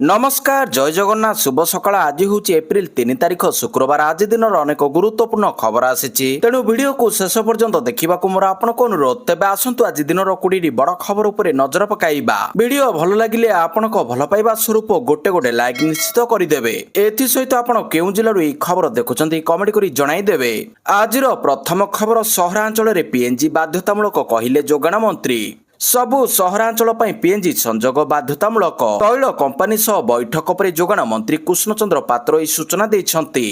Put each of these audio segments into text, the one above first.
नमस्कार जय जगन्नाथ शुभ सकाळ आज हूँ एप्रिल 3 तारिख शुक्रवार आज दिन अनेक गुरुत्वपूर्ण खबर आसी तेणु वीडियो को शेष पर्यंत देखा मोर आपको अनुरोध तेज आसतु आज दिन 20 बड़ खबर उपर नजर पकाइबा वीडियो भल लगे आपण भल पाइबा स्वरूप गोटे गोटे लाइक निश्चित करदे एसत आप केउ जिलू यह खबर देखुं कमेंट कर जनईदेवे आज प्रथम खबर सहरांचल में पीएनजी बाध्यतामूलक कहले जोगाण मंत्री सबु सहरांचल पीएनजी संजोग बाध्यतामूलक तैल कंपानी सह बैठक पर जोगाण मंत्री कृष्णचंद्र पात्र यह सूचना देइछंती।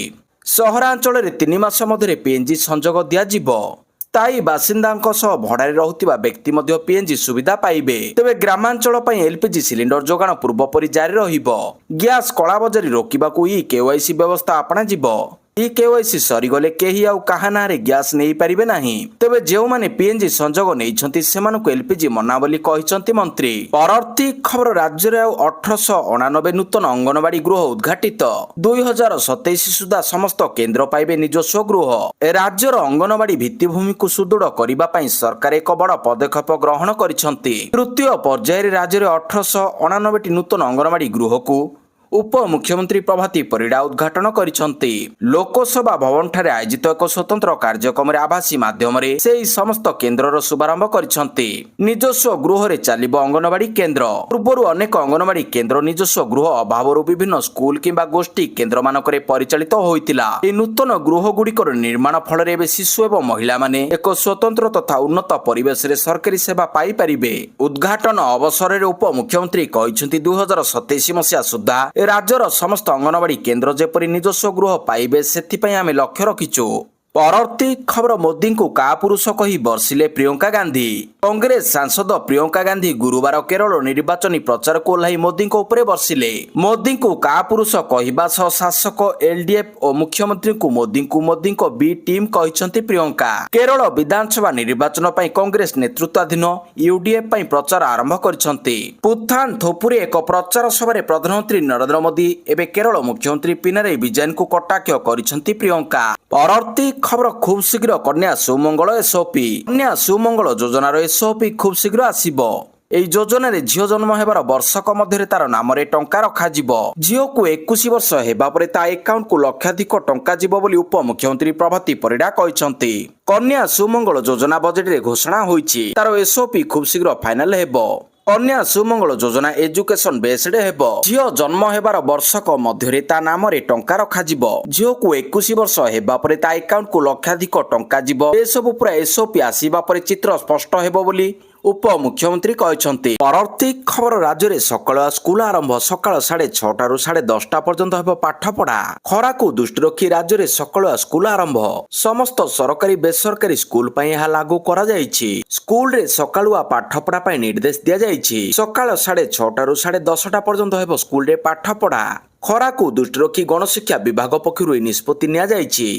सहरांचल में 3 मास मध्य पीएनजी संजोग दियाजिबो स्थायी बासिंदा भड़ारे रहुतिबा व्यक्ति मध्य पीएनजी सुविधा पाइबे तेबे ग्रामांचल एलपीजी सिलिंडर जोगाण पूर्वपरि जारी रहिबो। गैस कलाबजारी रोकिबाकू ई केवाईसी व्यवस्था अपना जिवो। ई केवाईसी सरीगले केही आउ काहा नारे गैस नहीं पारिबे नाही तेबे जेउ माने पीएनजी संजोग नैछंती सेमानकु एलपीजी मना बोली कहिसंती मंत्री। परवर्ती खबर राज्य रे 1889 नूतन अंगनवाड़ी गृह उद्घाटित 2027 सुधा समस्त केंद्र पाइबे निजस्व गृह। राज्यर अंगनवाड़ी भित्तिभूमि को सुदृढ़ करबा पई सरकार एक बड़ पदक्षेप ग्रहण करिसंती। तृतीय पर्याय राज्य रे 1889 नूतन अंगनवाड़ी गृह को उप मुख्यमंत्री प्रभाती परिडा उद्घाटन करिसंती। लोकसभा भवन ठारे आयोजित एक स्वतंत्र कार्यक्रम आभासी माध्यम से समस्त केन्द्रर शुभारंभ करिसंती। निजस्व गृह रे चलिबो अंगनवाड़ी केन्द्र। पूर्व अनेक अंगनवाड़ी केन्द्र निजस्व गृह अभाव विभिन्न स्कूल किंबा गोष्ठी केन्द्र मानकरे परिचालित होइतिला। ए नूतन गृह गुड़िकर निर्माण फल रे शिशु एवं महिला माने एक स्वतंत्र तथा उन्नत परिवेश रे सरकारी सेवा पाई परिबे। उद्घाटन अवसर रे उप मुख्यमंत्री कहिसंती 2027 मसिया सुधा राज्यर समस्त अंगनवाड़ी केन्द्र जेपरी निजस्व गृह पाइबे सेथिपई आमे लक्ष्य रखिचु। परवर्ती खबर मोदी को का पुरुष कही बर्षिले प्रियंका गांधी। कांग्रेस सांसद प्रियंका गांधी गुरुवार केरल निर्वाचनी प्रचार को ओह्लाई मोदी उपरे बर्षिले। मोदी को का पुरुष कहवा सह शासक एलडीएफ और मुख्यमंत्री को मोदी बी टीम कहिसंती प्रियंका। केरल विधानसभा निर्वाचन पई कांग्रेस नेतृत्वाधीन यूडीएफ पई प्रचार आरंभ करिसंती। पुथान थोपुरे एक प्रचार सभा रे प्रधानमंत्री नरेंद्र मोदी एबे केरल मुख्यमंत्री पिनाराई विजयन को कटाक्ष करिसंती प्रियंका। परवर्ती खबर खूब शीघ्र कन्या सुमंगल एसओपी। कन्या सुमंगल योजनार एसओपी खूब शीघ्र आसीबो। एई योजना रे झियो जन्म हेबार वर्षक मध्य तार नाम रे टंका रखाजिबो। झियो को 21 वर्ष हेबा परे ता अकाउंट को लक्षाधिक टंका जिवो बोली उप मुख्यमंत्री प्रभाती परिडा कहिसंती। कन्या सुमंगल योजना बजेट रे घोषणा होईछि तार एसओपी खूब शीघ्र फाइनल हेबो। कन्या सुमंगल योजना एजुकेशन बेस्ड हेबो। झियो जन्म हेबार वर्षक मध्य ता नाम रे टंका रखाजिबो। झियो को 21 वर्ष हेबा परे ता अकाउंट को लक्षाधिक टंका जिवो। ए सब पूरा एसओपी आसीबा परे चित्र स्पष्ट हेबो बोली उप मुख्यमंत्री कहते। परवर्ती खबर राज्य में सकाळ स्कूल आरंभ सकाळ 6:30 रु 10:30 पर्यंत हेब पाठपढ़ा। खरा को दृष्टि रखी राज्य में सकाळ स्कूल आरंभ समस्त सरकारी बेसरकारी स्कूल पर यह लागू करा जायछि। स्कूल रे सकाळुआ पाठपढ़ा पर निर्देश दिया जायछि। सकाळ 6:30 रु 10:30 पर्यंत हेब स्कूल रे पाठपढ़ा। खरा को दृष्टि रखी गणशिक्षा विभाग पक्षरु निष्पत्ति निया जायछि।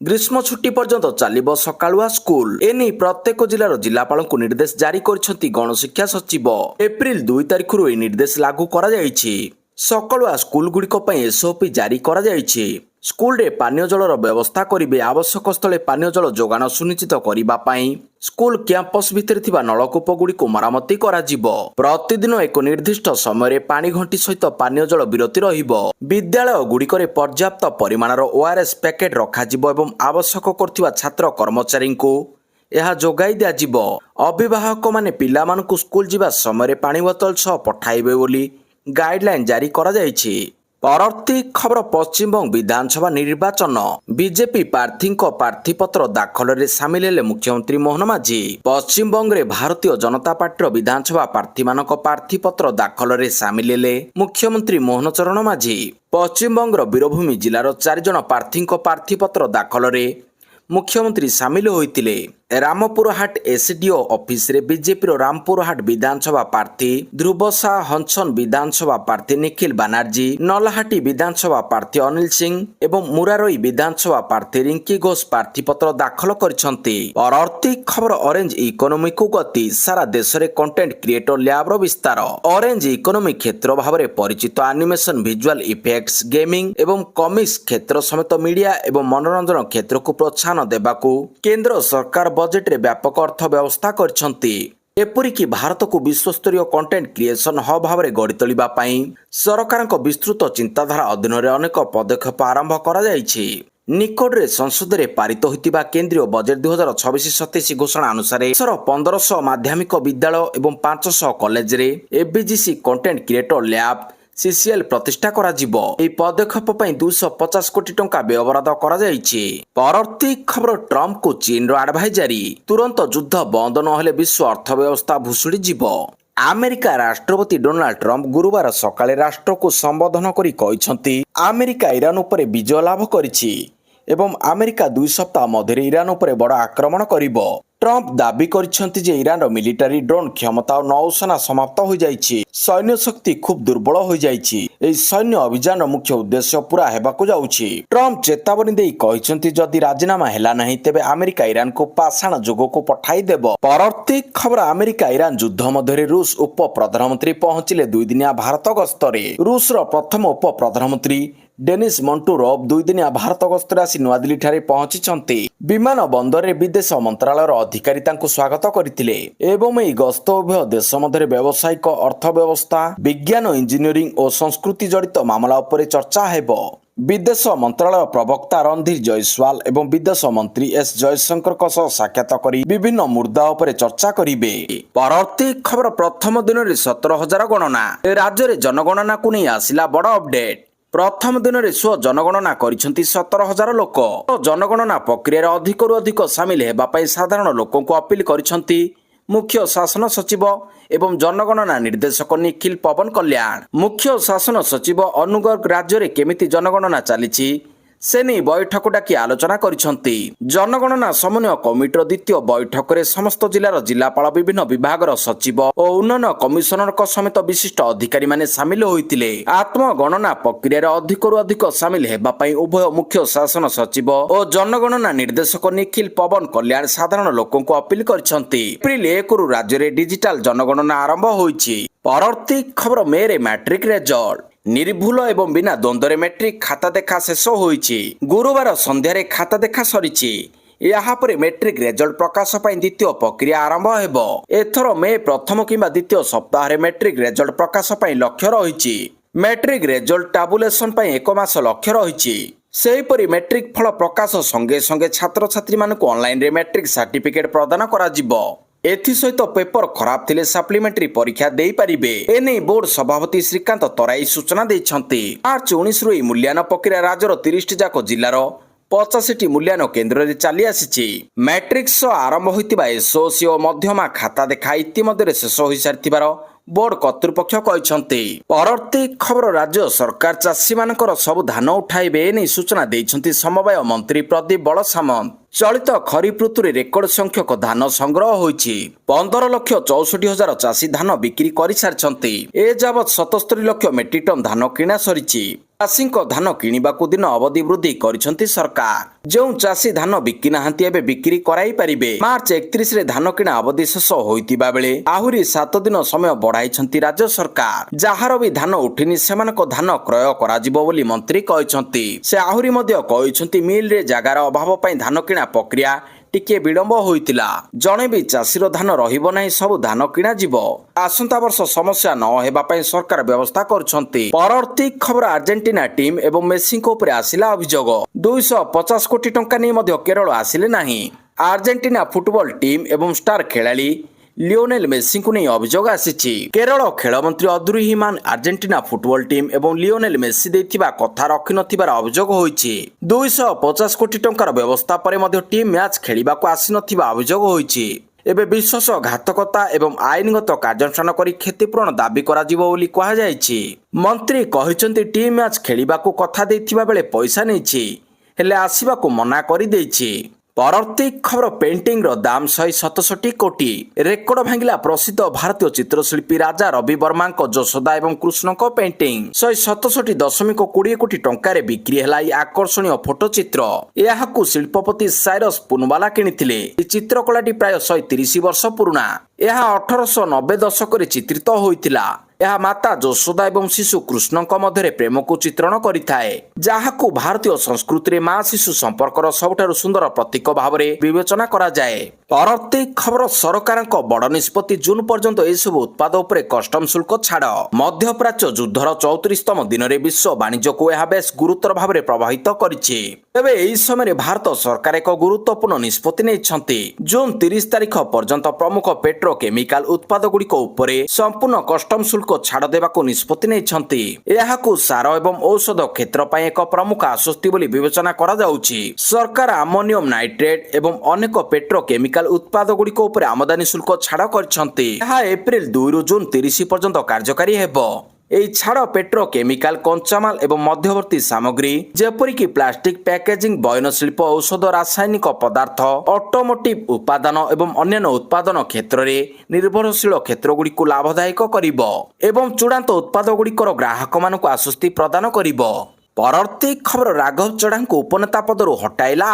ग्रीष्म छुट्टी पर्यंत चलिबो सकाळुआ स्कूल। एनी प्रत्येक जिलार जिलापाल को निर्देश जारी करिसंती गणशिक्षा सचिव। एप्रिल 2 तारिख रु निर्देश लागू करा जायछि। सकाळुआ स्कूल गुड़िक एसओपी जारी करा जायछि। स्कूल रे पानीय जलर व्यवस्था करिबे। आवश्यक स्थले पानीय जल जोगाण सुनिश्चित करिबा पई स्कूल कैंपस भितर थिबा नलकूप गुड़िको मरामती करा जिवो। प्रतिदिन एक निर्दिष्ट समय रे पानी घंटी सहित पानीय जल विरति रहिबो। विद्यालय गुड़िकरे पर्याप्त परिमाणर ओआरएस पैकेट रखा जिवो एवं आवश्यक करथिबा छात्र कर्मचारी को यह जोगाई दिया जिवो। अभिभावक माने पिला मानकु स्कूल जिबा समय रे पानी बोतल सह पठाइबे बोली गाइडलाइन जारी करा जायछि। परवर्ती खबर पश्चिमबंग विधानसभा निर्वाचन बीजेपी प्रार्थी प्रार्थीपत्र दाखल रे सामिल हेले मुख्यमंत्री मोहन माझी। पश्चिमबंग रे भारतीय जनता पार्टी विधानसभा प्रार्थी मानक प्रार्थीपत्र दाखल रे सामिल हेले मुख्यमंत्री मोहन चरण माझी। पश्चिमबंग वीरभूमि जिलार 4 जन प्रार्थी प्रार्थीपत्र दाखल रे मुख्यमंत्री सामिल होइतिले। रामपुरहाट एसडीओ ऑफिस रे बीजेपी रामपुरहाट विधानसभा प्रार्थी ध्रुव शाह, हंसन विधानसभा प्रार्थी निखिल बानार्जी, नलहाटी विधानसभा प्रार्थी अनिल सिंह एवं मुरारोई विधानसभा प्रार्थी रिंकी घोष प्रार्थीपत्र दाखल करिसंती। परवर्ती खबर ऑरेंज इकोनॉमी को गति सारा देश रे कंटेंट क्रिएटर लैब रो विस्तार। ऑरेंज इकोनॉमी क्षेत्र भाव में परिचित एनिमेशन, विजुअल इफेक्ट्स, गेमिंग एवं कॉमिक्स क्षेत्र समेत मीडिया एवं मनोरंजन क्षेत्र को प्रोत्साहन देबाकू केंद्र सरकार बजेट रे व्यापक अर्थ व्यवस्था करछंती। ଏପରିକି ଭାରତକୁ ବିଶ୍ୱସ୍ତରୀୟ କଣ୍ଟେଣ୍ଟ କ୍ରିଏସନ ହବ୍ ଭାବରେ ଗଢ଼ି ତୋଳିବା ପାଇଁ ସରକାରଙ୍କ ବିସ୍ତୃତ ଚିନ୍ତାଧାରା ଅଧୀନରେ ଅନେକ ପଦକ୍ଷେପ ଆରମ୍ଭ କରାଯାଇଛି। ନିକଟରେ ସଂସଦରେ ପାରିତ ହୋଇଥିବା କେନ୍ଦ୍ରୀୟ ବଜେଟ୍ 2026-27 ଘୋଷଣା ଅନୁସାରେ ଦେଶର 1500 ମାଧ୍ୟମିକ ବିଦ୍ୟାଳୟ ଏବଂ 500 କଲେଜରେ ଏବିଜିସି କଣ୍ଟେଣ୍ଟ କ୍ରିଏଟର ଲ୍ୟାବ୍ CCL ପ୍ରତିଷ୍ଠା କରାଯିବ। ଏହି ପଦକ୍ଷେପ ପାଇଁ 250 କୋଟି ଟଙ୍କା ବ୍ୟୟବରାଦ କରାଯାଇଛି। ପରବର୍ତ୍ତୀ ଖବର, ଟ୍ରମ୍ପଙ୍କୁ ଚୀନର ଆଡଭାଇଜାରୀ, ତୁରନ୍ତ ଯୁଦ୍ଧ ବନ୍ଦ ନହେଲେ ବିଶ୍ୱ ଅର୍ଥବ୍ୟବସ୍ଥା ଭୁଷୁଡ଼ି ଯିବ। ଆମେରିକା ରାଷ୍ଟ୍ରପତି ଡୋନାଲ୍ଡ ଟ୍ରମ୍ପ ଗୁରୁବାର ସକାଳେ ରାଷ୍ଟ୍ରକୁ ସମ୍ବୋଧନ କରି କହିଛନ୍ତି, ଆମେରିକା ଇରାନ ଉପରେ ବିଜୟ ଲାଭ କରିଛି ଏବଂ ଆମେରିକା 2 ସପ୍ତାହ ମଧ୍ୟରେ ଇରାନ ଉପରେ ବଡ଼ ଆକ୍ରମଣ କରିବ। ଟ୍ରମ୍ପ ଦାବି କରିଛନ୍ତି ଯେ ଇରାନର ମିଲିଟାରୀ ଡ୍ରୋନ୍ କ୍ଷମତା ଓ ନୌସେନା ସମାପ୍ତ ହୋଇଯାଇଛି। ସୈନ୍ୟ ଶକ୍ତି ଖୁବ୍ ଦୁର୍ବଳ ହୋଇଯାଇଛି। ଏହି ସୈନ୍ୟ ଅଭିଯାନର ମୁଖ୍ୟ ଉଦ୍ଦେଶ୍ୟ ପୁରା ହେବାକୁ ଯାଉଛି। ଟ୍ରମ୍ପ ଚେତାବନୀ ଦେଇ କହିଛନ୍ତି, ଯଦି ରାଜିନାମା ହେଲା ନାହିଁ ତେବେ ଆମେରିକା ଇରାନକୁ ପାଷାଣ ଯୁଗକୁ ପଠାଇ ଦେବ। ପରବର୍ତ୍ତୀ ଖବର, ଆମେରିକା ଇରାନ ଯୁଦ୍ଧ ମଧ୍ୟରେ ରୁଷ ଉପ ପ୍ରଧାନମନ୍ତ୍ରୀ ପହଞ୍ଚିଲେ 2 ଦିନିଆ ଭାରତ ଗସ୍ତରେ। ରୁଷର ପ୍ରଥମ ଉପ ପ୍ରଧାନମନ୍ତ୍ରୀ ଡେନିସ୍ ମଣ୍ଟୁରୋଭ୍ 2 ଦିନିଆ ଭାରତ ଗସ୍ତରେ ଆସି ନୂଆଦିଲ୍ଲୀଠାରେ ପହଞ୍ଚିଛନ୍ତି। ବିମାନ ବନ୍ଦରରେ ବିଦେଶ ମନ୍ତ୍ରାଳୟର ଅଧିକାରୀ ତାଙ୍କୁ ସ୍ୱାଗତ କରିଥିଲେ ଏବଂ ଏହି ଗସ୍ତ ଉଭୟ ଦେଶ ମଧ୍ୟରେ ବ୍ୟବସାୟିକ, ଅର୍ଥବ୍ୟବସ୍ଥା, ବିଜ୍ଞାନ, ଇଞ୍ଜିନିୟରିଂ ଓ ସଂସ୍କୃତି ଜଡ଼ିତ ମାମଲା ଉପରେ ଚର୍ଚ୍ଚା ହେବ। ବିଦେଶ ମନ୍ତ୍ରାଳୟ ପ୍ରବକ୍ତା ରଣଧୀର ଜୟସ୍ୱାଲ ଏବଂ ବିଦେଶ ମନ୍ତ୍ରୀ ଏସ୍ ଜୟଶଙ୍କରଙ୍କ ସହ ସାକ୍ଷାତ କରି ବିଭିନ୍ନ ମୁଦ୍ଦା ଉପରେ ଚର୍ଚ୍ଚା କରିବେ। ପରବର୍ତ୍ତୀ ଖବର, ପ୍ରଥମ ଦିନରେ 17,000 ଗଣନା। ରାଜ୍ୟରେ ଜନଗଣନାକୁ ନେଇ ଆସିଲା ବଡ଼ ଅପଡେଟ୍। ପ୍ରଥମ ଦିନରେ ସ୍ୱ ଜନଗଣନା କରିଛନ୍ତି 17,000 ଲୋକ। ଜନଗଣନା ପ୍ରକ୍ରିୟାରେ ଅଧିକରୁ ଅଧିକ ସାମିଲ ହେବା ପାଇଁ ସାଧାରଣ ଲୋକଙ୍କୁ ଅପିଲ କରିଛନ୍ତି ମୁଖ୍ୟ ଶାସନ ସଚିବ ଏବଂ ଜନଗଣନା ନିର୍ଦ୍ଦେଶକ ନିଖିଲ ପବନ କଲ୍ୟାଣ। ମୁଖ୍ୟ ଶାସନ ସଚିବ ଅନୁଗର୍ଗ ରାଜ୍ୟରେ କେମିତି ଜନଗଣନା ଚାଲିଛି ସେ ନେଇ ବୈଠକ ଡାକି ଆଲୋଚନା କରିଛନ୍ତି। ଜନଗଣନା ସମନ୍ୱୟ କମିଟିର ଦ୍ୱିତୀୟ ବୈଠକରେ ସମସ୍ତ ଜିଲ୍ଲାର ଜିଲ୍ଲାପାଳ, ବିଭିନ୍ନ ବିଭାଗର ସଚିବ ଓ ଉନ୍ନୟନ କମିଶନରଙ୍କ ସମେତ ବିଶିଷ୍ଟ ଅଧିକାରୀମାନେ ସାମିଲ ହୋଇଥିଲେ। ଆତ୍ମଗଣନା ପ୍ରକ୍ରିୟାରେ ଅଧିକରୁ ଅଧିକ ସାମିଲ ହେବା ପାଇଁ ଉଭୟ ମୁଖ୍ୟ ଶାସନ ସଚିବ ଓ ଜନଗଣନା ନିର୍ଦ୍ଦେଶକ ନିଖିଲ ପବନ କଲ୍ୟାଣ ସାଧାରଣ ଲୋକଙ୍କୁ ଅପିଲ କରିଛନ୍ତି। ଏପ୍ରିଲ 1ରୁ ରାଜ୍ୟରେ ଡିଜିଟାଲ ଜନଗଣନା ଆରମ୍ଭ ହୋଇଛି। ପରବର୍ତ୍ତୀ ଖବର, ମେରେ ମାଟ୍ରିକ ରେଜଲ୍ଟ। ନିର୍ଭୁଲ ଏବଂ ବିନା ଦ୍ୱନ୍ଦ୍ୱରେ ମେଟ୍ରିକ ଖାତା ଦେଖା ଶେଷ ହୋଇଛି। ଗୁରୁବାର ସନ୍ଧ୍ୟାରେ ଖାତା ଦେଖା ସରିଛି। ଏହାପରେ ମେଟ୍ରିକ ରେଜଲ୍ଟ ପ୍ରକାଶ ପାଇଁ ଦ୍ୱିତୀୟ ପ୍ରକ୍ରିୟା ଆରମ୍ଭ ହେବ। ଏଥର ମେ ପ୍ରଥମ କିମ୍ବା ଦ୍ୱିତୀୟ ସପ୍ତାହରେ ମେଟ୍ରିକ ରେଜଲ୍ଟ ପ୍ରକାଶ ପାଇଁ ଲକ୍ଷ୍ୟ ରହିଛି। ମେଟ୍ରିକ ରେଜଲ୍ଟ ଟାବୁଲେସନ ପାଇଁ 1 ମାସ ଲକ୍ଷ୍ୟ ରହିଛି। ସେହିପରି ମେଟ୍ରିକ ଫଳ ପ୍ରକାଶ ସଙ୍ଗେ ସଙ୍ଗେ ଛାତ୍ରଛାତ୍ରୀମାନଙ୍କୁ ଅନଲାଇନରେ ମେଟ୍ରିକ ସାର୍ଟିଫିକେଟ ପ୍ରଦାନ କରାଯିବ। ଏଥିସହିତ ପେପର ଖରାପ ଥିଲେ ସାପ୍ଲିମେଣ୍ଟାରୀ ପରୀକ୍ଷା ଦେଇପାରିବେ। ଏନେଇ ବୋର୍ଡ ସଭାପତି ଶ୍ରୀକାନ୍ତ ତରାଇ ସୂଚନା ଦେଇଛନ୍ତି। ମାର୍ଚ୍ଚ 19ରୁ ଏହି ମୂଲ୍ୟାୟନ ପ୍ରକ୍ରିୟା ରାଜ୍ୟର 30ଟି ଯାକ ଜିଲ୍ଲାର 85ଟି ମୂଲ୍ୟାୟନ କେନ୍ଦ୍ରରେ ଚାଲି ଆସିଛି। ମ୍ୟାଟ୍ରିକ୍ ସହ ଆରମ୍ଭ ହୋଇଥିବା ଏସ୍ଓସି ଓ ମଧ୍ୟମା ଖାତା ଦେଖା ଇତିମଧ୍ୟରେ ଶେଷ ହୋଇସାରିଥିବାର ବୋର୍ଡ କର୍ତ୍ତୃପକ୍ଷ କହିଛନ୍ତି। ପରବର୍ତ୍ତୀ ଖବର, ରାଜ୍ୟ ସରକାର ଚାଷୀମାନଙ୍କର ସବୁ ଧାନ ଉଠାଇବେ ଏନେଇ ସୂଚନା ଦେଇଛନ୍ତି ସମବାୟ ମନ୍ତ୍ରୀ ପ୍ରଦୀପ ବଳସାମନ୍ତ। ଚଳିତ ଖରିଫ ଋତୁରେ ରେକର୍ଡ ସଂଖ୍ୟକ ଧାନ ସଂଗ୍ରହ ହୋଇଛି। 15,64,000 ଚାଷୀ ଧାନ ବିକ୍ରି କରିସାରିଛନ୍ତି। ଏଯାବତ୍ 77 ଲକ୍ଷ ମେଟ୍ରିକ ଟନ୍ ଧାନ କିଣା ସରିଛି। ଚାଷୀଙ୍କ ଧାନ କିଣିବାକୁ ଦିନ ଅବଧି ବୃଦ୍ଧି କରିଛନ୍ତି ସରକାର। ଯେଉଁ ଚାଷୀ ଧାନ ବିକି ନାହାନ୍ତି ଏବେ ବିକ୍ରି କରାଇ ପାରିବେ। ମାର୍ଚ୍ଚ 31ରେ ଧାନ କିଣା ଅବଧି ଶେଷ ହୋଇଥିବା ବେଳେ ଆହୁରି 7 ଦିନ ସମୟ ବଢାଇଛନ୍ତି ରାଜ୍ୟ ସରକାର। ଯାହାର ବି ଧାନ ଉଠିନି ସେମାନଙ୍କ ଧାନ କ୍ରୟ କରାଯିବ ବୋଲି ମନ୍ତ୍ରୀ କହିଛନ୍ତି। ସେ ଆହୁରି ମଧ୍ୟ କହିଛନ୍ତି, ମିଲରେ ଜାଗାର ଅଭାବ ପାଇଁ ଧାନ କିଣା ପ୍ରକ୍ରିୟା ଟିକେ ବିଳମ୍ବ ହୋଇଥିଲା। ଜଣେ ବି ଚାଷୀର ଧାନ ରହିବ ନାହିଁ, ସବୁ ଧାନ କିଣା ଯିବ। ଆସନ୍ତା ବର୍ଷ ସମସ୍ୟା ନ ହେବା ପାଇଁ ସରକାର ବ୍ୟବସ୍ଥା କରୁଛନ୍ତି। ପରବର୍ତ୍ତୀ ଖବର, ଆର୍ଜେଣ୍ଟିନା ଟିମ୍ ଏବଂ ମେସିଙ୍କ ଉପରେ ଆସିଲା ଅଭିଯୋଗ। 250 କୋଟି ଟଙ୍କା ନେଇ ମଧ୍ୟ କେରଳ ଆସିଲେ ନାହିଁ। ଆର୍ଜେଣ୍ଟିନା ଫୁଟବଲ ଟିମ୍ ଏବଂ ଷ୍ଟାର ଖେଳାଳି লিওনেল মেসিଙ୍କୁ ନେଇ ଅଭିଯୋଗ ଆସିଛି। କେରଳ ଖେଳମନ୍ତ୍ରୀ ଅବ୍ଦୁରହିମାନ ଆର୍ଜେଣ୍ଟିନା ଫୁଟବଲ ଟିମ୍ ଏବଂ লিওনেଲ ମେସି ଦେଇଥିବା କଥା ରଖିନଥିବାର ଅଭିଯୋଗ ହୋଇଛି। 250 କୋଟି ଟଙ୍କାର ବ୍ୟବସ୍ଥା ପରେ ମଧ୍ୟ ଟିମ୍ ମ୍ୟାଚ୍ ଖେଳିବାକୁ ଆସିନଥିବା ଅଭିଯୋଗ ହୋଇଛି। ଏବେ ବିଶ୍ୱାସଘାତକତା ଏବଂ ଆଇନଗତ କାର୍ଯ୍ୟାନୁଷ୍ଠାନ କରି କ୍ଷତିପୂରଣ ଦାବି କରାଯିବ ବୋଲି କୁହାଯାଇଛି। ମନ୍ତ୍ରୀ କହିଛନ୍ତି, ଟିମ୍ ମ୍ୟାଚ୍ ଖେଳିବାକୁ କଥା ଦେଇଥିବା ବେଳେ ପଇସା ନେଇଛି, ହେଲେ ଆସିବାକୁ ମନା କରିଦେଇଛି। ପରବର୍ତ୍ତୀ ଖବର, ପେଣ୍ଟିଂର ଦାମ 167 କୋଟି। ରେକର୍ଡ ଭାଙ୍ଗିଲା ପ୍ରସିଦ୍ଧ ଭାରତୀୟ ଚିତ୍ରଶିଳ୍ପୀ ରାଜା ରବି ବର୍ମାଙ୍କ ଯଶୋଦା ଏବଂ କୃଷ୍ଣଙ୍କ ପେଣ୍ଟିଂ। 167.20 କୋଟି ଟଙ୍କାରେ ବିକ୍ରି ହେଲା ଏହି ଆକର୍ଷଣୀୟ ଫଟୋଚିତ୍ର। ଏହାକୁ ଶିଳ୍ପପତି ସାଇରସ୍ ପୁନବାଲା କିଣିଥିଲେ। ଏହି ଚିତ୍ରକଳାଟି ପ୍ରାୟ 130 ବର୍ଷ ପୁରୁଣା। ଏହା 1890 ଦଶକରେ ଚିତ୍ରିତ ହୋଇଥିଲା। ଏହା ମାତା ଯଶୋଦା ଏବଂ ଶିଶୁ କୃଷ୍ଣଙ୍କ ମଧ୍ୟରେ ପ୍ରେମକୁ ଚିତ୍ରଣ କରିଥାଏ, ଯାହାକୁ ଭାରତୀୟ ସଂସ୍କୃତିରେ ମା ଶିଶୁ ସମ୍ପର୍କର ସବୁଠାରୁ ସୁନ୍ଦର ପ୍ରତୀକ ଭାବରେ ବିବେଚନା କରାଯାଏ। ପରବର୍ତ୍ତୀ ଖବର, ସରକାରଙ୍କ ବଡ଼ ନିଷ୍ପତ୍ତି, ଜୁନ୍ ପର୍ଯ୍ୟନ୍ତ ଏସବୁ ଉତ୍ପାଦ ଉପରେ କଷ୍ଟମ ଶୁଳ୍କ ଛାଡ଼। ମଧ୍ୟପ୍ରାଚ୍ୟ ଯୁଦ୍ଧର 34ତମ ଦିନରେ ବିଶ୍ୱ ବାଣିଜ୍ୟକୁ ଏହା ବେଶ ଗୁରୁତର ଭାବରେ ପ୍ରଭାବିତ କରିଛି। ତେବେ ଏହି ସମୟରେ ଭାରତ ସରକାର ଏକ ଗୁରୁତ୍ୱପୂର୍ଣ୍ଣ ନିଷ୍ପତ୍ତି ନେଇଛନ୍ତି। ଜୁନ୍ 30 ତାରିଖ ପର୍ଯ୍ୟନ୍ତ ପ୍ରମୁଖ ପେଟ୍ରୋ କେମିକାଲ ଉତ୍ପାଦ ଗୁଡ଼ିକ ଉପରେ ସମ୍ପୂର୍ଣ୍ଣ କଷ୍ଟମ ଶୁଳ୍କ ଛାଡ଼ ଦେବାକୁ ନିଷ୍ପତ୍ତି ନେଇଛନ୍ତି। ଏହାକୁ ସାର ଏବଂ ଔଷଧ କ୍ଷେତ୍ର ପାଇଁ ଏକ ପ୍ରମୁଖ ଆଶ୍ୱସ୍ତି ବୋଲି ବିବେଚନା କରାଯାଉଛି। ସରକାର ଆମୋନିୟମ ନାଇଟ୍ରେଟ୍ ଏବଂ ଅନେକ ପେଟ୍ରୋ କେମିକାଲ ଉତ୍ପାଦ ଗୁଡ଼ିକ ଉପରେ ଆମଦାନୀ ଶୁଳ୍କ ଛାଡ଼ କରିଛନ୍ତି। ଏହା ଏପ୍ରିଲ 2ରୁ ଜୁନ୍ 30 ପର୍ଯ୍ୟନ୍ତ କାର୍ଯ୍ୟକାରୀ ହେବ। ଏହି ଛାଡ଼ ପେଟ୍ରୋ କେମିକାଲ, କଞ୍ଚାମାଲ ଏବଂ ମଧ୍ୟବର୍ତ୍ତୀ ସାମଗ୍ରୀ ଯେପରିକି ପ୍ଲାଷ୍ଟିକ ପ୍ୟାକେଜିଂ, ବୟନଶିଳ୍ପ, ଔଷଧ, ରାସାୟନିକ ପଦାର୍ଥ, ଅଟୋମୋଟିଭ ଉପାଦାନ ଏବଂ ଅନ୍ୟାନ୍ୟ ଉତ୍ପାଦନ କ୍ଷେତ୍ରରେ ନିର୍ଭରଶୀଳ କ୍ଷେତ୍ରଗୁଡ଼ିକୁ ଲାଭଦାୟକ କରିବ ଏବଂ ଚୂଡ଼ାନ୍ତ ଉତ୍ପାଦ ଗୁଡ଼ିକର ଗ୍ରାହକମାନଙ୍କୁ ଆଶ୍ୱସ୍ତି ପ୍ରଦାନ କରିବ। ପରବର୍ତ୍ତୀ ଖବର, ରାଘବ ଚଢ଼ାଙ୍କୁ ଉପନେତା ପଦରୁ ହଟାଇଲା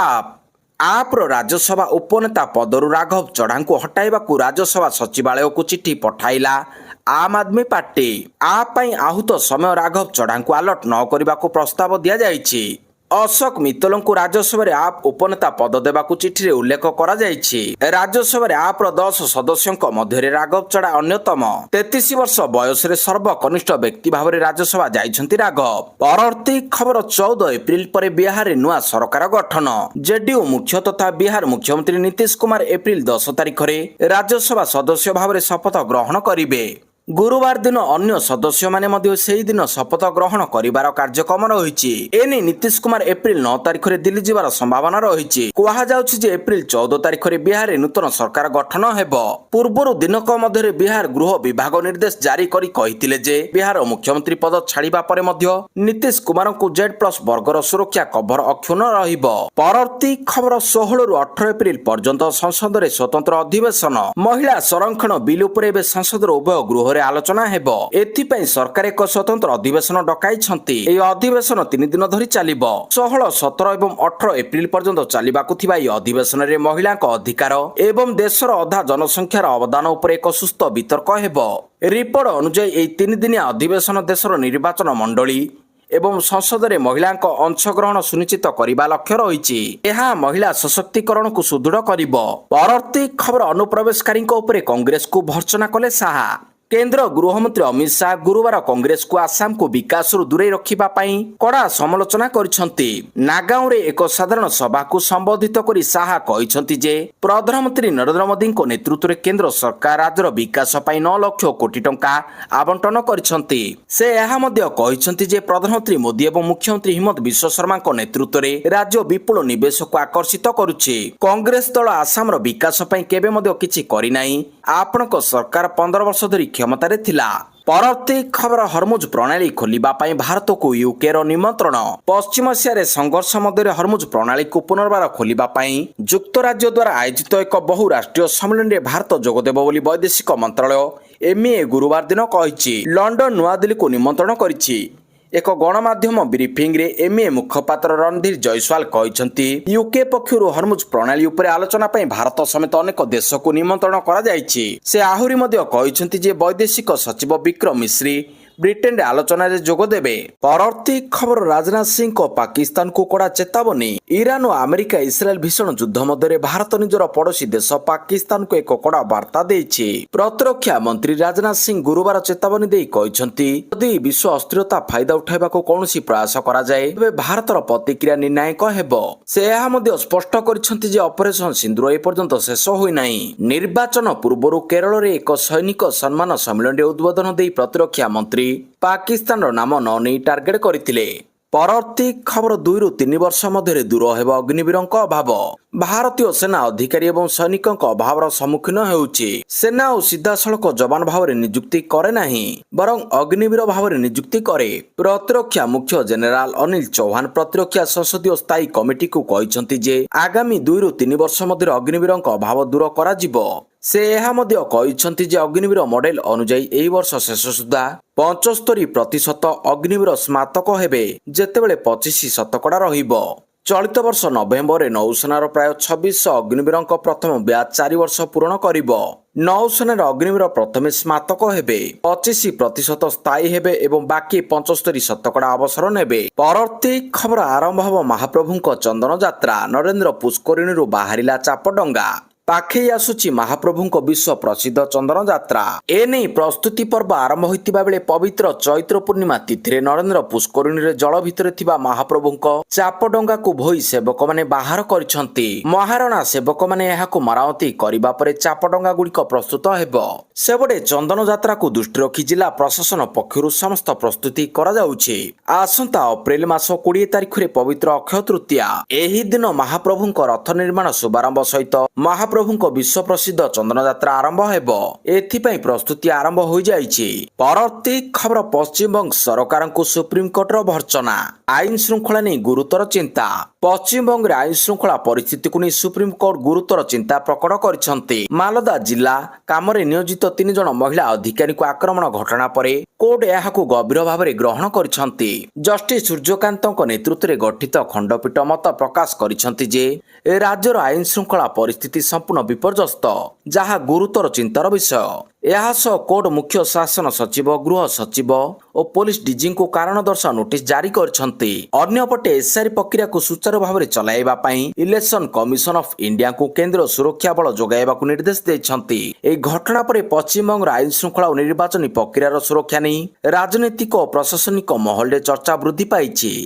ଆପର ରାଜ୍ୟସଭା ଉପନେତା ପଦରୁ ରାଘବ ଚଢ଼ାଙ୍କୁ ହଟାଇବାକୁ ରାଜ୍ୟସଭା ସଚିବାଳୟକୁ ଚିଠି ପଠାଇଲା ଆମ୍ ଆଦମୀ ପାର୍ଟି। ଆପ୍ ପାଇଁ ଆହୁତ ସମୟ ରାଘବ ଚଢ଼ାଙ୍କୁ ଆଲର୍ଟ ନ କରିବାକୁ ପ୍ରସ୍ତାବ ଦିଆଯାଇଛି। ଅଶୋକ ମିତ୍ତଲଙ୍କୁ ରାଜ୍ୟସଭାରେ ଆପ୍ ଉପନେତା ପଦ ଦେବାକୁ ଚିଠିରେ ଉଲ୍ଲେଖ କରାଯାଇଛି। ରାଜ୍ୟସଭାରେ ଆପର 10 ସଦସ୍ୟଙ୍କ ମଧ୍ୟରେ ରାଘବ ଚଢ଼ା ଅନ୍ୟତମ। 33 ବର୍ଷ ବୟସରେ ସର୍ବକନିଷ୍ଠ ବ୍ୟକ୍ତି ଭାବରେ ରାଜ୍ୟସଭା ଯାଇଛନ୍ତି ରାଘବ। ପରବର୍ତ୍ତୀ ଖବର, 14 ଏପ୍ରିଲ ପରେ ବିହାରରେ ନୂଆ ସରକାର ଗଠନ। ଜେଡିୟୁ ମୁଖ୍ୟ ତଥା ବିହାର ମୁଖ୍ୟମନ୍ତ୍ରୀ ନୀତିଶ କୁମାର ଏପ୍ରିଲ 10 ତାରିଖରେ ରାଜ୍ୟସଭା ସଦସ୍ୟ ଭାବରେ ଶପଥ ଗ୍ରହଣ କରିବେ। ଗୁରୁବାର ଦିନ ଅନ୍ୟ ସଦସ୍ୟମାନେ ମଧ୍ୟ ସେହିଦିନ ଶପଥ ଗ୍ରହଣ କରିବାର କାର୍ଯ୍ୟକ୍ରମ ରହିଛି। ଏନେଇ ନୀତିଶ କୁମାର ଏପ୍ରିଲ 9 ତାରିଖରେ ଦିଲ୍ଲୀ ଯିବାର ସମ୍ଭାବନା ରହିଛି। କୁହାଯାଉଛି ଯେ ଏପ୍ରିଲ 14 ତାରିଖରେ ବିହାରରେ ନୂତନ ସରକାର ଗଠନ ହେବ। ପୂର୍ବରୁ ଦିନକ ମଧ୍ୟରେ ବିହାର ଗୃହ ବିଭାଗ ନିର୍ଦ୍ଦେଶ ଜାରି କରି କହିଥିଲେ ଯେ ବିହାର ମୁଖ୍ୟମନ୍ତ୍ରୀ ପଦ ଛାଡ଼ିବା ପରେ ମଧ୍ୟ ନୀତିଶ କୁମାରଙ୍କୁ Z+ ବର୍ଗର ସୁରକ୍ଷା କଭର ଅକ୍ଷୁଣ୍ଣ ରହିବ। ପରବର୍ତ୍ତୀ ଖବର, 16ରୁ 18 ଏପ୍ରିଲ ପର୍ଯ୍ୟନ୍ତ ସଂସଦରେ ସ୍ୱତନ୍ତ୍ର ଅଧିବେଶନ। ମହିଳା ସଂରକ୍ଷଣ ବିଲ୍ ଉପରେ ଏବେ ସଂସଦର ଉଭୟ ଗୃହରେ ଆଲୋଚନା ହେବ। ଏଥିପାଇଁ ସରକାର ଏକ ସ୍ୱତନ୍ତ୍ର ଅଧିବେଶନ ଡକାଇଛନ୍ତି। ଏହି ଅଧିବେଶନ 3 ଦିନ ଧରି ଚାଲିବ। 16, 17 ଏବଂ 18 ଏପ୍ରିଲ ପର୍ଯ୍ୟନ୍ତ ଚାଲିବାକୁ ଥିବା ଏହି ଅଧିବେଶନରେ ମହିଳାଙ୍କ ଅଧିକାର ଏବଂ ଦେଶର ଅଧା ଜନସଂଖ୍ୟାର ଅବଦାନ ଉପରେ ଏକ ସୁସ୍ଥ ବିତର୍କ ହେବ। ରିପୋର୍ଟ ଅନୁଯାୟୀ ଏହି 3 ଦିନିଆ ଅଧିବେଶନ ଦେଶର ନିର୍ବାଚନ ମଣ୍ଡଳୀ ଏବଂ ସଂସଦରେ ମହିଳାଙ୍କ ଅଂଶଗ୍ରହଣ ସୁନିଶ୍ଚିତ କରିବା ଲକ୍ଷ୍ୟ ରହିଛି। ଏହା ମହିଳା ସଶକ୍ତିକରଣକୁ ସୁଦୃଢ଼ କରିବ। ପରବର୍ତ୍ତୀ ଖବର, ଅନୁପ୍ରବେଶକାରୀଙ୍କ ଉପରେ କଂଗ୍ରେସକୁ ଭର୍ତ୍ସନା କଲେ ଶାହା। କେନ୍ଦ୍ର ଗୃହମନ୍ତ୍ରୀ ଅମିତ ଶାହା ଗୁରୁବାର କଂଗ୍ରେସକୁ ଆସାମକୁ ବିକାଶରୁ ଦୂରେଇ ରଖିବା ପାଇଁ କଡ଼ା ସମାଲୋଚନା କରିଛନ୍ତି। ନାଗାଓଁରେ ଏକ ସାଧାରଣ ସଭାକୁ ସମ୍ବୋଧିତ କରି ଶାହା କହିଛନ୍ତି ଯେ ପ୍ରଧାନମନ୍ତ୍ରୀ ନରେନ୍ଦ୍ର ମୋଦିଙ୍କ ନେତୃତ୍ୱରେ କେନ୍ଦ୍ର ସରକାର ରାଜ୍ୟର ବିକାଶ ପାଇଁ 9 ଲକ୍ଷ କୋଟି ଟଙ୍କା ଆବଣ୍ଟନ କରିଛନ୍ତି। ସେ ଏହା ମଧ୍ୟ କହିଛନ୍ତି ଯେ ପ୍ରଧାନମନ୍ତ୍ରୀ ମୋଦି ଏବଂ ମୁଖ୍ୟମନ୍ତ୍ରୀ ହିମନ୍ତ ବିଶ୍ବ ଶର୍ମାଙ୍କ ନେତୃତ୍ୱରେ ରାଜ୍ୟ ବିପୁଳ ନିବେଶକୁ ଆକର୍ଷିତ କରୁଛି। କଂଗ୍ରେସ ଦଳ ଆସାମର ବିକାଶ ପାଇଁ କେବେ ମଧ୍ୟ କିଛି କରିନାହିଁ। ଆପଣଙ୍କ ସରକାର 15 ବର୍ଷ ଧରି କ୍ଷମତାରେ ଥିଲା। ପରବର୍ତ୍ତୀ ଖବର, ହରମୁଜ ପ୍ରଣାଳୀ ଖୋଲିବା ପାଇଁ ଭାରତକୁ ୟୁକେର ନିମନ୍ତ୍ରଣ। ପଶ୍ଚିମ ଏସିଆରେ ସଂଘର୍ଷ ମଧ୍ୟରେ ହରମୁଜ ପ୍ରଣାଳୀକୁ ପୁନର୍ବାର ଖୋଲିବା ପାଇଁ ଯୁକ୍ତରାଜ୍ୟ ଦ୍ୱାରା ଆୟୋଜିତ ଏକ ବହୁ ରାଷ୍ଟ୍ରୀୟ ସମ୍ମିଳନୀରେ ଭାରତ ଯୋଗଦେବ ବୋଲି ବୈଦେଶିକ ମନ୍ତ୍ରଣାଳୟ MEA ଗୁରୁବାର ଦିନ କହିଛି। ଲଣ୍ଡନ ନୂଆଦିଲ୍ଲୀକୁ ନିମନ୍ତ୍ରଣ କରିଛି। ଏକ ଗଣମାଧ୍ୟମ ବ୍ରିଫିଂରେ MEA ମୁଖପାତ୍ର ରଣଧୀର ଜୟସ୍ୱାଲ କହିଛନ୍ତି ୟୁକେ ପକ୍ଷରୁ ହରମୁଜ ପ୍ରଣାଳୀ ଉପରେ ଆଲୋଚନା ପାଇଁ ଭାରତ ସମେତ ଅନେକ ଦେଶକୁ ନିମନ୍ତ୍ରଣ କରାଯାଇଛି। ସେ ଆହୁରି ମଧ୍ୟ କହିଛନ୍ତି ଯେ ବୈଦେଶିକ ସଚିବ ବିକ୍ରମ ମିଶ୍ରି ବ୍ରିଟେନରେ ଆଲୋଚନାରେ ଯୋଗ ଦେବେ। ପରବର୍ତ୍ତୀ ଖବର, ରାଜନାଥ ସିଂଙ୍କ ପାକିସ୍ତାନକୁ କଡ଼ା ଚେତାବନୀ। ଇରାନ ଓ ଆମେରିକା ଇସ୍ରାଏଲ ଭୀଷଣ ଯୁଦ୍ଧ ମଧ୍ୟରେ ଭାରତ ନିଜର ପଡ଼ୋଶୀ ଦେଶ ପାକିସ୍ତାନକୁ ଏକ କଡ଼ା ବାର୍ତ୍ତା ଦେଇଛି। ପ୍ରତିରକ୍ଷା ମନ୍ତ୍ରୀ ରାଜନାଥ ସିଂ ଗୁରୁବାର ଚେତାବନୀ ଦେଇ କହିଛନ୍ତି ଯଦି ବିଶ୍ୱ ଅସ୍ଥିରତା ଫାଇଦା ଉଠାଇବାକୁ କୌଣସି ପ୍ରୟାସ କରାଯାଏ ତେବେ ଭାରତର ପ୍ରତିକ୍ରିୟା ନିର୍ଣ୍ଣାୟକ ହେବ। ସେ ଏହା ମଧ୍ୟ ସ୍ପଷ୍ଟ କରିଛନ୍ତି ଯେ ଅପରେସନ ସିନ୍ଦୁର ଏପର୍ଯ୍ୟନ୍ତ ଶେଷ ହୋଇନାହିଁ। ନିର୍ବାଚନ ପୂର୍ବରୁ କେରଳରେ ଏକ ସୈନିକ ସମ୍ମାନ ସମ୍ମିଳନୀରେ ଉଦ୍ବୋଧନ ଦେଇ ପ୍ରତିରକ୍ଷା ମନ୍ତ୍ରୀ ପାକିସ୍ତାନର ନାମ ନ ନେଇ ଟାର୍ଗେଟ କରିଥିଲେ। ପରବର୍ତ୍ତୀ ଖବର, 2ରୁ 3 ବର୍ଷ ମଧ୍ୟରେ ଦୂର ହେବ ଅଗ୍ନିବୀରଙ୍କ ଅଭାବ। ଭାରତୀୟ ସେନା ଅଧିକାରୀ ଏବଂ ସୈନିକଙ୍କ ଅଭାବର ସମ୍ମୁଖୀନ ହେଉଛି। ସେନା ଓ ସିଧାସଳଖ ଯବାନ ଭାବରେ ନିଯୁକ୍ତି କରେ ନାହିଁ, ବରଂ ଅଗ୍ନିବୀର ଭାବରେ ନିଯୁକ୍ତି କରେ। ପ୍ରତିରକ୍ଷା ମୁଖ୍ୟ ଜେନେରାଲ ଅନିଲ ଚୌହାନ ପ୍ରତିରକ୍ଷା ସଂସଦୀୟ ସ୍ଥାୟୀ କମିଟିକୁ କହିଛନ୍ତି ଯେ ଆଗାମୀ 2ରୁ 3 ବର୍ଷ ମଧ୍ୟରେ ଅଗ୍ନିବୀରଙ୍କ ଅଭାବ ଦୂର କରାଯିବ। ସେ ଏହା ମଧ୍ୟ କହିଛନ୍ତି ଯେ ଅଗ୍ନିବୀର ମଡେଲ ଅନୁଯାୟୀ ଏହି ବର୍ଷ ଶେଷ ସୁଦ୍ଧା 75% ଅଗ୍ନିବୀର ସ୍ନାତକ ହେବେ, ଯେତେବେଳେ 25 ଶତକଡ଼ା ରହିବ। ଚଳିତ ବର୍ଷ ନଭେମ୍ବରରେ ନୌସେନାର ପ୍ରାୟ 2600 ଅଗ୍ନିବୀରଙ୍କ ପ୍ରଥମ ବ୍ୟାଚ୍ 4 ବର୍ଷ ପୂରଣ କରିବ। ନୌସେନାରେ ଅଗ୍ନିବୀର ପ୍ରଥମେ ସ୍ନାତକ ହେବେ, 25% ସ୍ଥାୟୀ ହେବେ ଏବଂ ବାକି 75% ଅବସର ନେବେ। ପରବର୍ତ୍ତୀ ଖବର ଆରମ୍ଭ ହେବ ମହାପ୍ରଭୁଙ୍କ ଚନ୍ଦନ ଯାତ୍ରା। ନରେନ୍ଦ୍ର ପୁଷ୍କରିଣୀରୁ ବାହାରିଲା ଚାପଡଙ୍ଗା। ପାଖେଇ ଆସୁଛି ମହାପ୍ରଭୁଙ୍କ ବିଶ୍ୱ ପ୍ରସିଦ୍ଧ ଚନ୍ଦନ ଯାତ୍ରା। ଏନେଇ ପ୍ରସ୍ତୁତି ପର୍ବ ଆରମ୍ଭ ହୋଇଥିବା ବେଳେ ପବିତ୍ର ଚୈତ୍ର ପୂର୍ଣ୍ଣିମା ତିଥିରେ ନରେନ୍ଦ୍ର ପୁଷ୍କରିଣୀରେ ଜଳ ଭିତରେ ଥିବା ମହାପ୍ରଭୁଙ୍କ ଚାପଡଙ୍ଗାକୁ ଭୋଇ ସେବକମାନେ ବାହାର କରିଛନ୍ତି। ମହାରଣା ସେବକମାନେ ଏହାକୁ ମରାମତି କରିବା ପରେ ଚାପଡଙ୍ଗା ଗୁଡ଼ିକ ପ୍ରସ୍ତୁତ ହେବ। ସେପଟେ ଚନ୍ଦନ ଯାତ୍ରାକୁ ଦୃଷ୍ଟି ରଖି ଜିଲ୍ଲା ପ୍ରଶାସନ ପକ୍ଷରୁ ସମସ୍ତ ପ୍ରସ୍ତୁତି କରାଯାଉଛି। ଆସନ୍ତା ଅପ୍ରେଲ ମାସ 20 ତାରିଖରେ ପବିତ୍ର ଅକ୍ଷୟ ତୃତୀୟା। ଏହି ଦିନ ମହାପ୍ରଭୁଙ୍କ ରଥ ନିର୍ମାଣ ଶୁଭାରମ୍ଭ ସହିତ ମହାପ୍ରଭୁଙ୍କ ବିଶ୍ୱ ପ୍ରସିଦ୍ଧ ଚନ୍ଦନ ଯାତ୍ରା ଆରମ୍ଭ ହେବ। ଏଥିପାଇଁ ପ୍ରସ୍ତୁତି ଆରମ୍ଭ ହୋଇଯାଇଛି। ପରବର୍ତ୍ତୀ ଖବର ପଶ୍ଚିମବଙ୍ଗ ସରକାରଙ୍କୁ ସୁପ୍ରିମକୋର୍ଟର ଭର୍ତ୍ସନା। ଆଇନ ଶୃଙ୍ଖଳା ନେଇ ଗୁରୁତର ଚିନ୍ତା। ପଶ୍ଚିମବଙ୍ଗରେ ଆଇନ ଶୃଙ୍ଖଳା ପରିସ୍ଥିତିକୁ ନେଇ ସୁପ୍ରିମକୋର୍ଟ ଗୁରୁତର ଚିନ୍ତା ପ୍ରକଟ କରିଛନ୍ତି। ମାଲଦା ଜିଲ୍ଲା କାମରେ ନିୟୋଜିତ 3 ଜଣ ମହିଳା ଅଧିକାରୀଙ୍କୁ ଆକ୍ରମଣ ଘଟଣା ପରେ କୋର୍ଟ ଏହାକୁ ଗଭୀର ଭାବରେ ଗ୍ରହଣ କରିଛନ୍ତି। ଜଷ୍ଟିସ ସୂର୍ଯ୍ୟକାନ୍ତଙ୍କ ନେତୃତ୍ୱରେ ଗଠିତ ଖଣ୍ଡପୀଠ ମତ ପ୍ରକାଶ କରିଛନ୍ତି ଯେ ରାଜ୍ୟର ଆଇନ ଶୃଙ୍ଖଳା ପରିସ୍ଥିତି ସମ୍ପୂର୍ଣ୍ଣ ବିପର୍ଯ୍ୟସ୍ତ, ଯାହା ଗୁରୁତର ଚିନ୍ତାର ବିଷୟ। ଏହା ସହ କୋର୍ଟ ମୁଖ୍ୟ ଶାସନ ସଚିବ, ଗୃହ ସଚିବ ଓ ପୋଲିସ ଡିଜିଙ୍କୁ କାରଣ ଦର୍ଶାଅ ନୋଟିସ ଜାରି କରିଛନ୍ତି। ଅନ୍ୟପଟେ ଏସ୍ଆଇଆର୍ ପ୍ରକ୍ରିୟାକୁ ସୁଚାରୁ ଭାବରେ ଚଳାଇବା ପାଇଁ ଇଲେକ୍ସନ କମିଶନ ଅଫ୍ ଇଣ୍ଡିଆକୁ କେନ୍ଦ୍ରୀୟ ସୁରକ୍ଷା ବଳ ଯୋଗାଇବାକୁ ନିର୍ଦ୍ଦେଶ ଦେଇଛନ୍ତି। ଏହି ଘଟଣା ପରେ ପଶ୍ଚିମବଙ୍ଗର ଆଇନ ଶୃଙ୍ଖଳା ଓ ନିର୍ବାଚନୀ ପ୍ରକ୍ରିୟାର ସୁରକ୍ଷା ନେଇ ରାଜନୈତିକ ଓ ପ୍ରଶାସନିକ ମହଲରେ ଚର୍ଚ୍ଚା ବୃଦ୍ଧି ପାଇଛି।